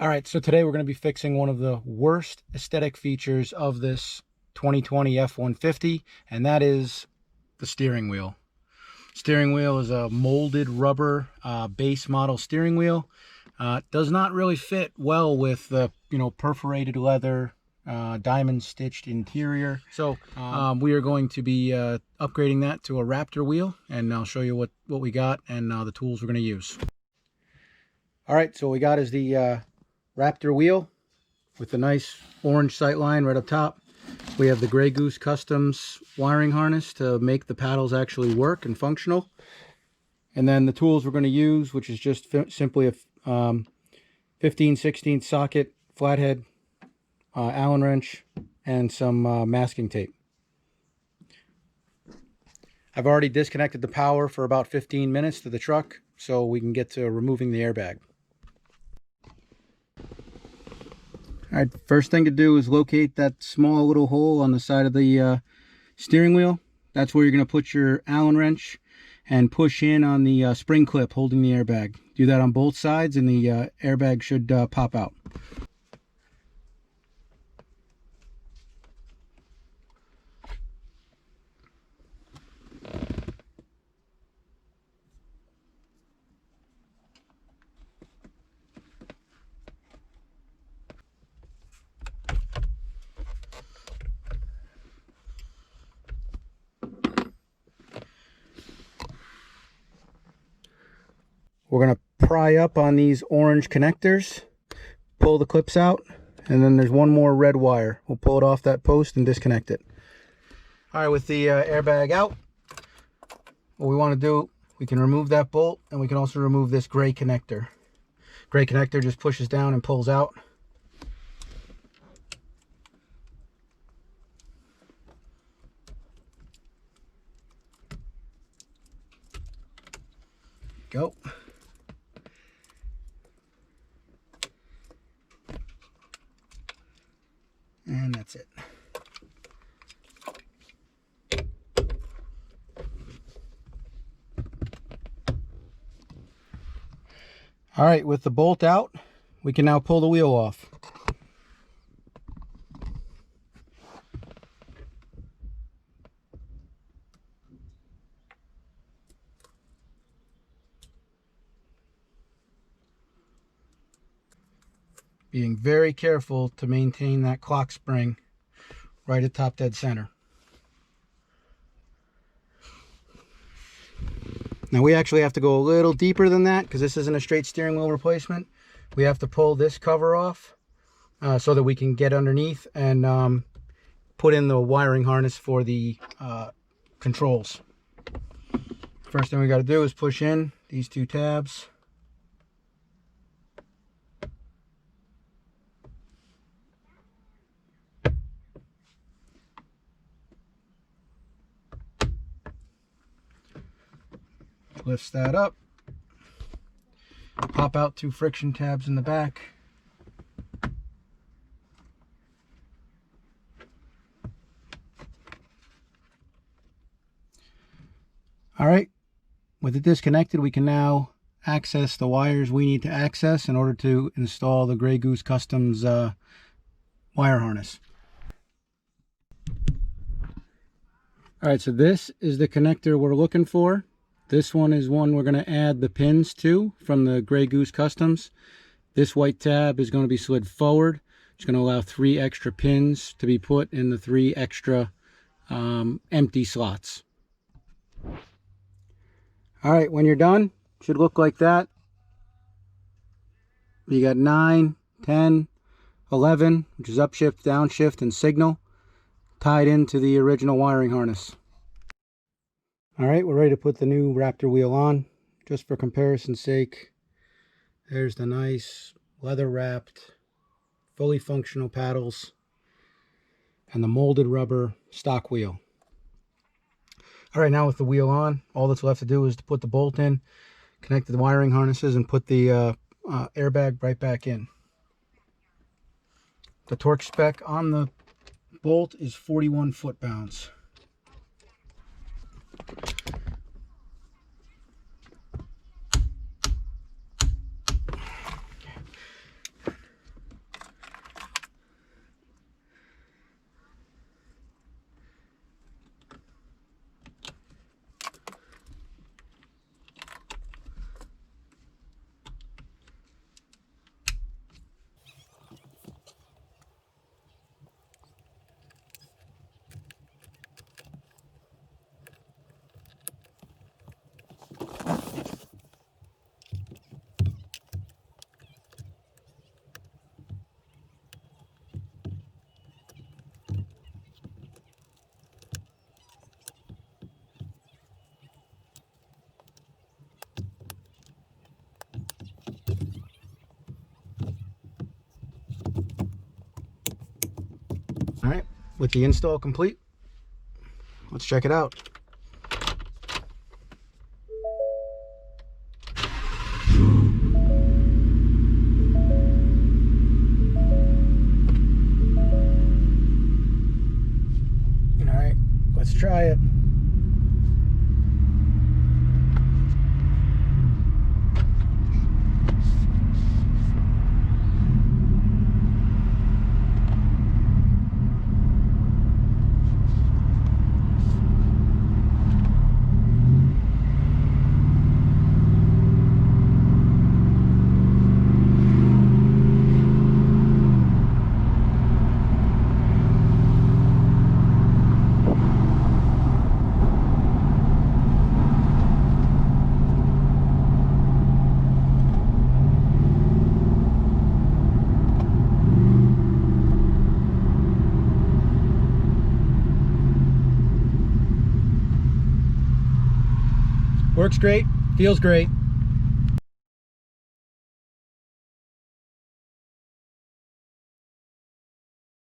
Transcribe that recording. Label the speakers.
Speaker 1: All right, so today we're going to be fixing one of the worst aesthetic features of this 2020 F150, and that is the steering wheel. Steering wheel is a molded rubber base model steering wheel. Does not really fit well with the perforated leather diamond stitched interior. So we are going to be upgrading that to a Raptor wheel, and I'll show you what we got and the tools we're going to use. All right, so what we got is the Raptor wheel with the nice orange sight line right up top. We have the Grey Goose Customs wiring harness to make the paddles actually work and functional. And then the tools we're going to use, which is just simply a 15/16 socket, flathead, Allen wrench, and some masking tape. I've already disconnected the power for about 15 minutes to the truck, so we can get to removing the airbag. All right, first thing to do is locate that small little hole on the side of the steering wheel. That's where you're going to put your Allen wrench and push in on the spring clip holding the airbag. Do that on both sides and the airbag should pop out. We're going to pry up on these orange connectors, pull the clips out, and then there's one more red wire. We'll pull it off that post and disconnect it. All right, with the airbag out, what we want to do, we can remove that bolt, and we can also remove this gray connector. Gray connector just pushes down and pulls out. Go. And that's it. All right, with the bolt out, we can now pull the wheel off. Being very careful to maintain that clock spring right at top dead center. Now we actually have to go a little deeper than that because this isn't a straight steering wheel replacement. We have to pull this cover off so that we can get underneath and put in the wiring harness for the controls. First thing we got to do is push in these two tabs. Lifts that up. Pop out two friction tabs in the back. All right, with it disconnected, we can now access the wires we need to access in order to install the Grey Goose Customs wire harness. All right, so this is the connector we're looking for. This one is one we're going to add the pins to from the Grey Goose Customs. This white tab is going to be slid forward. It's going to allow 3 extra pins to be put in the 3 extra empty slots. All right, when you're done, it should look like that. You got 9, 10, 11, which is upshift, downshift, and signal, tied into the original wiring harness. All right, we're ready to put the new Raptor wheel on. Just for comparison's sake, there's the nice leather wrapped, fully functional paddles and the molded rubber stock wheel. All right, now with the wheel on, all that's left to do is to put the bolt in, connect the wiring harnesses, and put the airbag right back in. The torque spec on the bolt is 41 foot-pounds. with the install complete, let's check it out. All right, let's try it. Works great, feels great.